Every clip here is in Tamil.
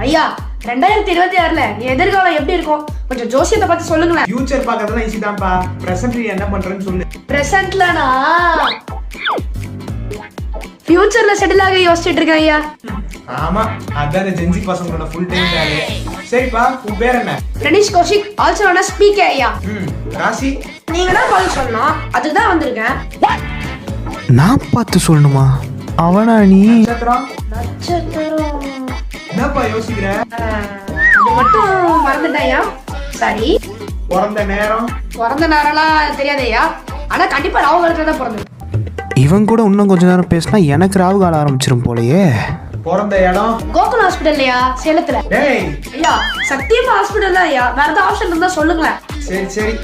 ஐயா 2026ல எதிர்காலம் எப்படி இருக்கும் கொஞ்சம் ஜோசியத்தை பத்தி சொல்லுங்களேன். ஃபியூச்சர் பார்க்கறதுலாம் ஈஸி தான்ப்பா. பிரசன்ட் என்ன பண்றேன்னு சொல்லு. பிரசன்ட்லனா ஃபியூச்சர்ல செட்டில் ஆக யோசிச்சுட்டு இருக்கேன் ஐயா. ஆமா, அதான் ஜென்சி பசங்களோட ஃபுல் டைம் வேலை. சரிப்பா, உன் பேர் என்ன? Pranish Koushik, also known as PK ஐயா. ராசி? நீங்க தான் பதில் சொல்லணும், அதுதான் வந்திருக்கேன். நான் பார்த்து சொல்லணுமா? அவனா நீ? நட்சத்திரம்? நட்சத்திரம் என்னப்பா யோசிக்கிற? அது மட்டும் மறந்துட்டேன் ஐயா. சரி, பிறந்த நேரம்? பிறந்த நேரம்லாம் தெரியாது ஐயா, ஆனா கண்டிப்பா ராவு காலத்துல தான் பிறந்தது. இவன் கூட இன்னும் கொஞ்ச நேரம் பேசினா எனக்கு ராவு கால ஆரம்பிச்சிரும் போலயே. பிறந்த இடம்? கோகுல் ஹாஸ்பிடல்லையா, சேலத்துல. டேய் ஐயா சத்தியமா ஹாஸ்பிடல் தான் ஐயா, வேற ஏதாவது ஆப்ஷன் இருந்தா சொல்லுங்களேன். சரி சரி,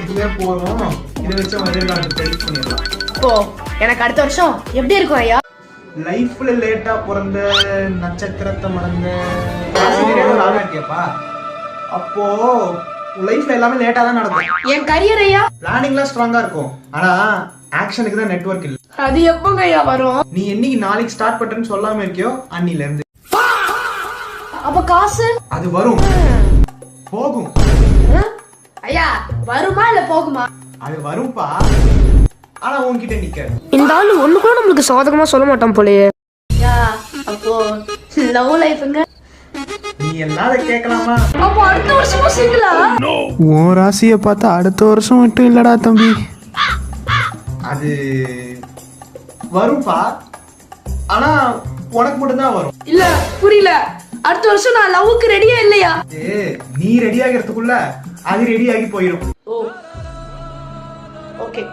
இதுவே போதும். இதை வச்சு வருடம் டெலிட் பண்ணிடலாம். ஓ, எனக்கு அடுத்த வருஷம் எப்படி இருக்கும் ஐயா? லைஃப்ல லேட்டா பிறந்த நட்சத்திரத்தை மறந்த ராசி கேப்பா. அப்போ லைஃப்ல எல்லாமே லேட்டா தான் நடக்கும். என் கரியர் ஐயா? பிளானிங்லாம் ஸ்ட்ராங்கா இருக்கும், ஆனா ஆக்ஷனுக்கு தான் நெட்வொர்க் இல்ல. அது எப்பங்க ஐயா வரும்? நீ என்னைக்கு நாளைக்கு ஸ்டார்ட் பண்றேன்னு சொல்லாம இருக்கியோ அன்னில இருந்து. அப்ப காசு? அது வரும் போகும். ஐயா வருமா இல்ல போகுமா? அது வரும்பா, ஆனா உன்கிட்ட நிக்காது. இந்த ஆளு ஒண்ணு கூட நம்மளுக்கு சாதகமா சொல்ல மாட்டான் போலயே. ஐயா அப்போ லவ் லைஃப்ங்க? நீ எல்லாத கேட்கலாமா? அப்போ அடுத்த வருஷமும் சிங்கிளா? உன் ராசியை பார்த்தா அடுத்த வருஷம் மட்டும் இல்லடா தம்பி. அது வரும்பா, ஆனா உனக்கு மட்டும் தான் வரும். இல்ல புரியல, அடுத்த வருஷம் நான் லவ்வுக்கு ரெடியா இல்லையா? நீ ரெடி ஆகிறதுக்குள்ள அது ரெடி ஆகி போயிடும். ஓ ஓகே.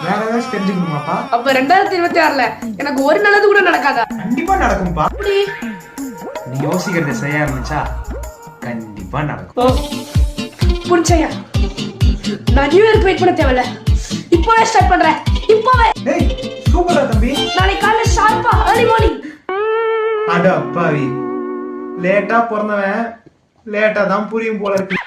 வேற ஏதாச்சும் தெரிஞ்சுக்கணுமாப்பா? அப்ப 2026ல எனக்கு ஒரு நல்லது கூட நடக்காதா? கண்டிப்பா நடக்கும்பா. அப்படி நீ யோசிக்கிறத சரியா இருந்துச்சா கண்டிப்பா நடக்கும். ஓ புரிச்சையா, நான் நியூ இயர்க்கு வெயிட் பண்ண தேவையில்ல, இப்போவே ஸ்டார்ட் பண்றேன். இப்போவே. டேய் சூப்பரா தம்பி. நாளைக்கு காலையில ஷார்ப்பா ஏர்லி மார்னிங். அட அப்பாவி, லேட்டா பிறந்தவன் லேட்டா தான் புரியும் போல இருக்கு.